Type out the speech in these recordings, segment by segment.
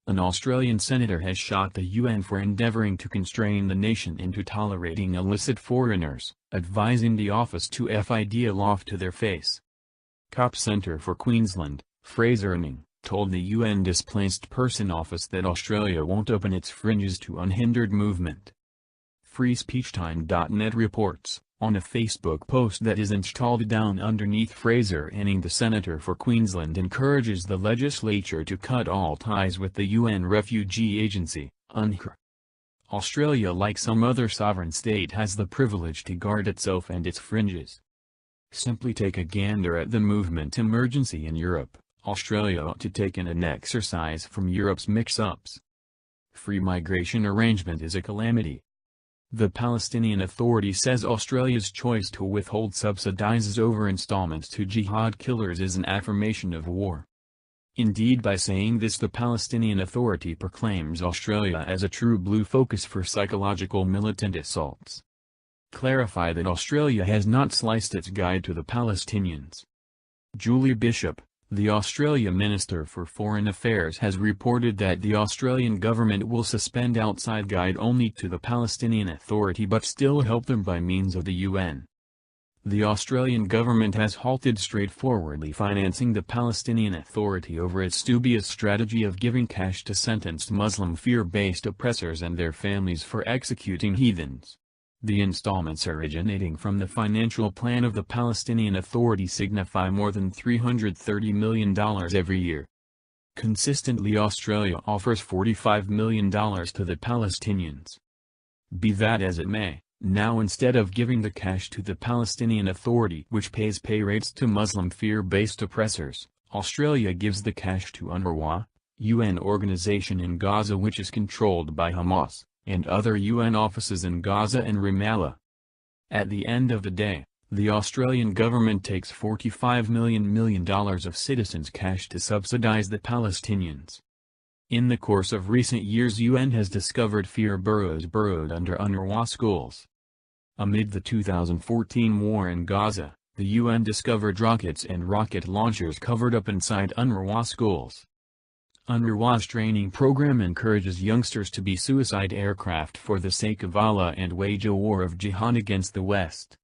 An Australian senator has shot the UN for endeavouring to constrain the nation into tolerating illicit foreigners, advising the office to FID a law to their face. KAP Seantor for Queensland, Fraser Anning, told the UN Displaced Person Office that Australia won't open its fringes to unhindered movement. FreeSpeechTime.net reports, on a Facebook post that is installed down underneath Fraser Anning, the senator for Queensland encourages the legislature to cut all ties with the UN Refugee Agency, UNHCR. Australia, like some other sovereign state, has the privilege to guard itself and its fringes. Simply take a gander at the movement emergency in Europe. Australia ought to take an exercise from Europe's mix-ups. Free migration arrangement is a calamity. The Palestinian Authority says Australia's choice to withhold subsidies over installments to jihad killers is an affirmation of war. Indeed, by saying this, the Palestinian Authority proclaims Australia as a true blue focus for psychological militant assaults. Clarify that Australia has not sliced its guide to the Palestinians. Julie Bishop, the Australia Minister for Foreign Affairs, has reported that the Australian government will suspend outside guide only to the Palestinian Authority but still help them by means of the UN. The Australian government has halted straightforwardly financing the Palestinian Authority over its dubious strategy of giving cash to sentenced Muslim fear-based oppressors and their families for executing heathens. The installments originating from the financial plan of the Palestinian Authority signify more than $330 million every year. Consistently, Australia offers $45 million to the Palestinians. Be that as it may, now instead of giving the cash to the Palestinian Authority, which pays pay rates to Muslim fear-based oppressors, Australia gives the cash to UNRWA, UN organization in Gaza which is controlled by Hamas, and other UN offices in Gaza and Ramallah. At the end of the day, the Australian government takes $45 million of citizens' cash to subsidize the Palestinians. In the course of recent years, UN has discovered fear burrows burrowed under UNRWA schools. Amid the 2014 war in Gaza, the UN discovered rockets and rocket launchers covered up inside UNRWA schools. UNRWA's training program encourages youngsters to be suicide aircraft for the sake of Allah and wage a war of jihad against the West.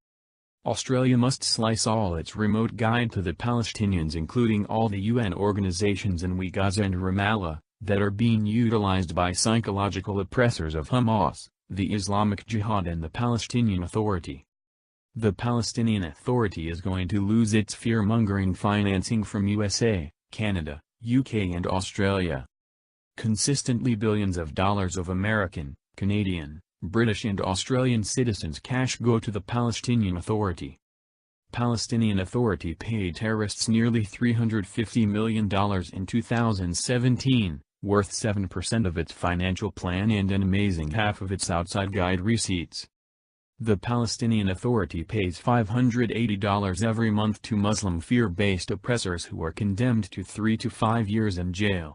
Australia must slice all its remote guide to the Palestinians, including all the UN organizations in Gaza and Ramallah, that are being utilized by psychological oppressors of Hamas, the Islamic Jihad and the Palestinian Authority. The Palestinian Authority is going to lose its fear-mongering financing from USA, Canada, UK and Australia. Consistently, billions of dollars of American, Canadian, British and Australian citizens' cash go to the Palestinian Authority. Palestinian Authority paid terrorists nearly $350 million in 2017, worth 7% of its financial plan and an amazing half of its outside guide receipts. The Palestinian Authority pays $580 every month to Muslim fear-based oppressors who are condemned to 3 to 5 years in jail.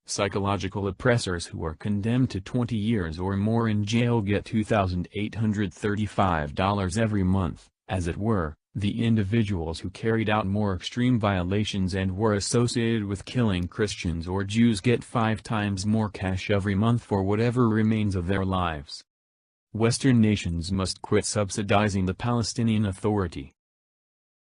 Psychological oppressors who are condemned to 20 years or more in jail get $2,835 every month. As it were, the individuals who carried out more extreme violations and were associated with killing Christians or Jews get 5 times more cash every month for whatever remains of their lives. Western nations must quit subsidizing the Palestinian Authority.